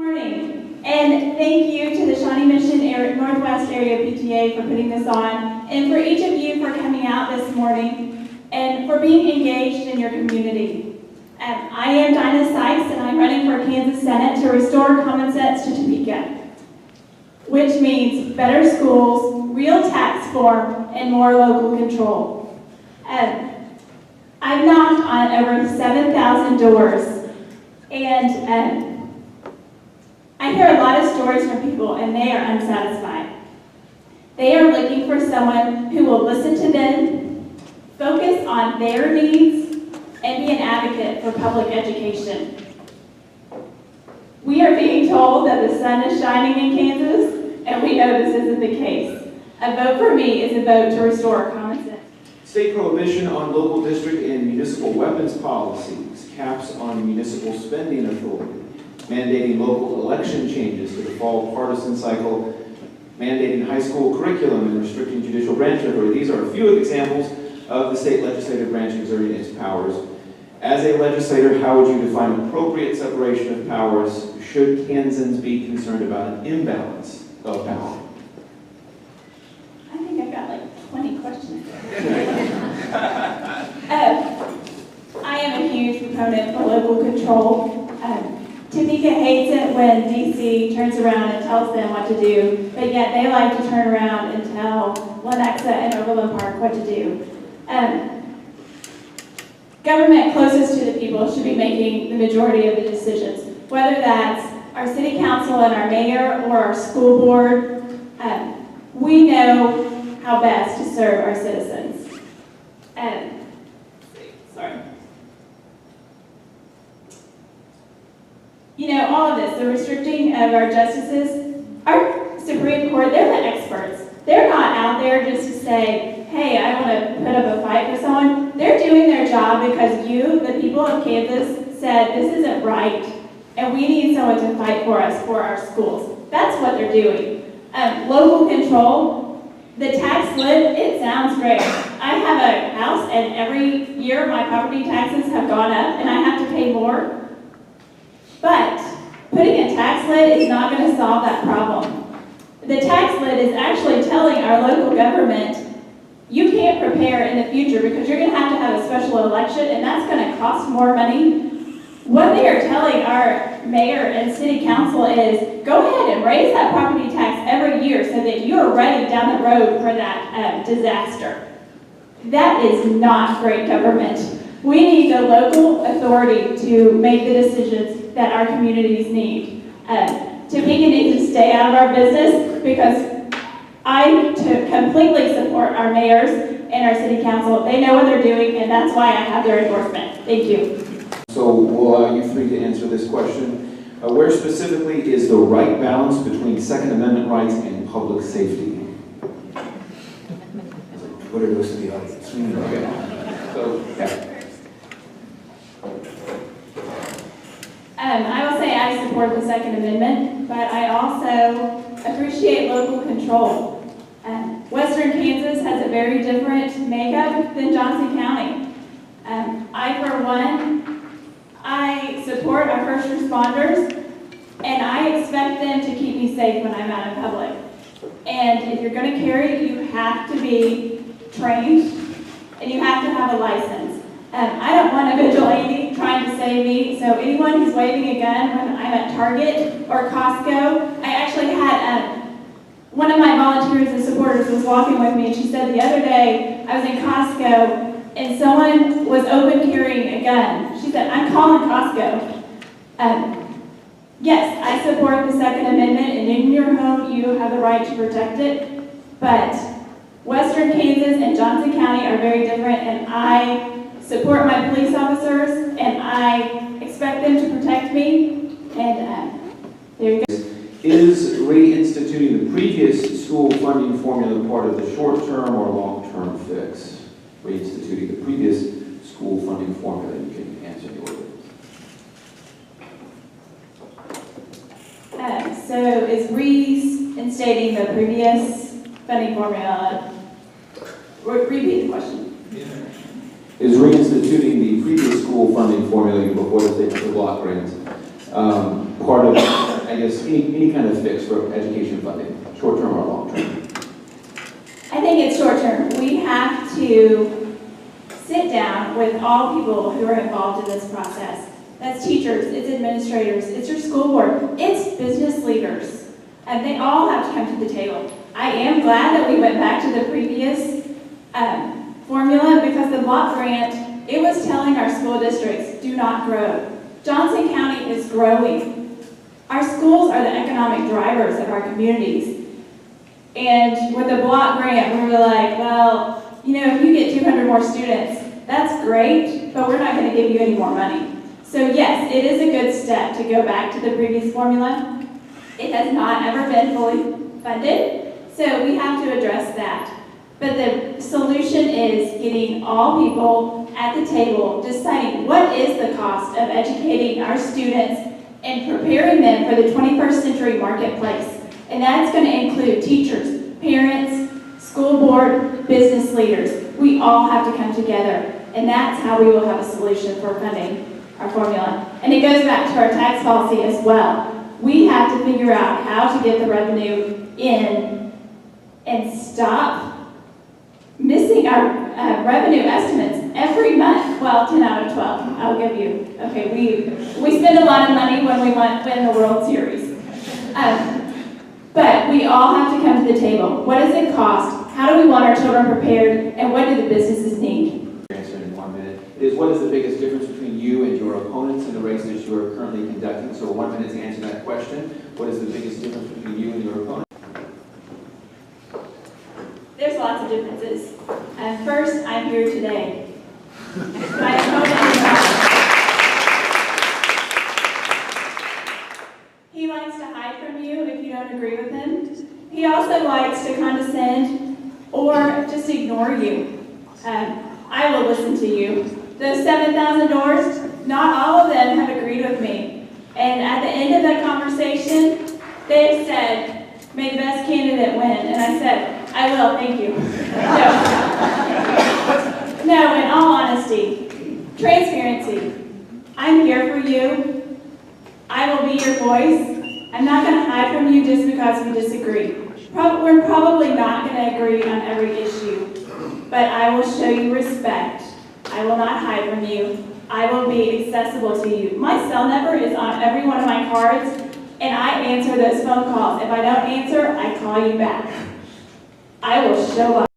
Morning, and thank you to the Shawnee Mission Northwest Area PTA for putting this on, and for each of you for coming out this morning, and for being engaged in your community. I am Dinah Sykes, and I'm running for Kansas Senate to restore common sense to Topeka, which means better schools, real tax form, and more local control. I've knocked on over 7,000 doors, and I hear a lot of stories from people, and they are unsatisfied. They are looking for someone who will listen to them, focus on their needs, and be an advocate for public education. We are being told that the sun is shining in Kansas, and we know this isn't the case. A vote for me is a vote to restore common sense. State prohibition on local district and municipal weapons policies, caps on municipal spending authority, mandating local election changes to the fall partisan cycle, mandating high school curriculum, and restricting judicial branch authority. These are a few examples of the state legislative branch exerting its powers. As a legislator, how would you define appropriate separation of powers should Kansans be concerned about an imbalance of power? I think I've got like 20 questions. I am a huge proponent for local control. Topeka hates it when DC turns around and tells them what to do, but yet they like to turn around and tell Lenexa and Overland Park what to do. Government closest to the people should be making the majority of the decisions, whether that's our city council and our mayor or our school board. We know how best to serve our citizens. You know, all of this, the restricting of our justices, our Supreme Court, they're the experts. They're not out there just to say, hey, I want to put up a fight for someone. They're doing their job because you, the people of Kansas, said this isn't right, and we need someone to fight for us for our schools. That's what they're doing. Local control, the tax lid, it sounds great. I have a house, and every year my property taxes have gone up, and I have to pay more. But putting a tax lid is not going to solve that problem. The tax lid is actually telling our local government, you can't prepare in the future because you're going to have a special election, and that's going to cost more money. What they are telling our mayor and city council is, go ahead and raise that property tax every year so that you are ready down the road for that disaster. That is not great government. We need the local authority to make the decisions that our communities need. Topeka needs to stay out of our business because I completely support our mayors and our city council. They know what they're doing, and that's why I have their endorsement. Thank you. So we'll allow you three to answer this question. Where specifically is the right balance between Second Amendment rights and public safety? Twitter goes to the audience. Okay. So, yeah. I will say I support the Second Amendment, but I also appreciate local control. Western Kansas has a very different makeup than Johnson County. I, for one, I support our first responders, and I expect them to keep me safe when I'm out in public. And if you're going to carry, you have to be trained, and you have to have a license. I don't want a vigilante trying to save me, so anyone who's waving a gun when I'm at Target or Costco, I actually had one of my volunteers and supporters was walking with me, and she said the other day I was in Costco and someone was open carrying a gun. She said, I'm calling Costco. Yes, I support the Second Amendment, and in your home you have the right to protect it, but Western Kansas and Johnson County are very different, and I support my police officers, and I expect them to protect me, and there you go. Is reinstituting the previous school funding formula part of the short-term or long-term fix? Reinstituting the previous school funding formula, you can answer the order. So is reinstating the previous funding formula, repeat the question. Is reinstituting the previous school funding formula before the statement of block grants part of I guess, any kind of fix for education funding, short-term or long-term? I think it's short-term. We have to sit down with all people who are involved in this process. That's teachers, it's administrators, it's your school board, it's business leaders. And they all have to come to the table. I am glad that we went back to the previous formula because the block grant, it was telling our school districts, do not grow. Johnson County is growing. Our schools are the economic drivers of our communities. And with the block grant, we were like, well, you know, if you get 200 more students, that's great, but we're not going to give you any more money. So yes, it is a good step to go back to the previous formula. It has not ever been fully funded, so we have to address that. But the solution is getting all people at the table, deciding what is the cost of educating our students and preparing them for the 21st century marketplace. And that's going to include teachers, parents, school board, business leaders. We all have to come together, and that's how we will have a solution for funding our formula. And it goes back to our tax policy as well. We have to figure out how to get the revenue in and stop missing our revenue estimates every month. Well, 10 out of 12, I'll give you. Okay, we spend a lot of money when we win the World Series. But we all have to come to the table. What does it cost? How do we want our children prepared? And what do the businesses need? Answer in 1 minute is, what is the biggest difference between you and your opponents in the race that you are currently conducting? So 1 minute to answer that question. What is the biggest difference between you and your opponent? There's lots of differences. First, I'm here today. My opponent, he likes to hide from you if you don't agree with him. He also likes to condescend or just ignore you. I will listen to you. Those 7,000 doors, not all of them have agreed with me. And at the end of that conversation, they've said, may the best candidate win. And I said, I will, thank you. No, in all honesty, transparency. I'm here for you. I will be your voice. I'm not going to hide from you just because we disagree. We're probably not going to agree on every issue, but I will show you respect. I will not hide from you. I will be accessible to you. My cell number is on every one of my cards, and I answer those phone calls. If I don't answer, I call you back. I will show up.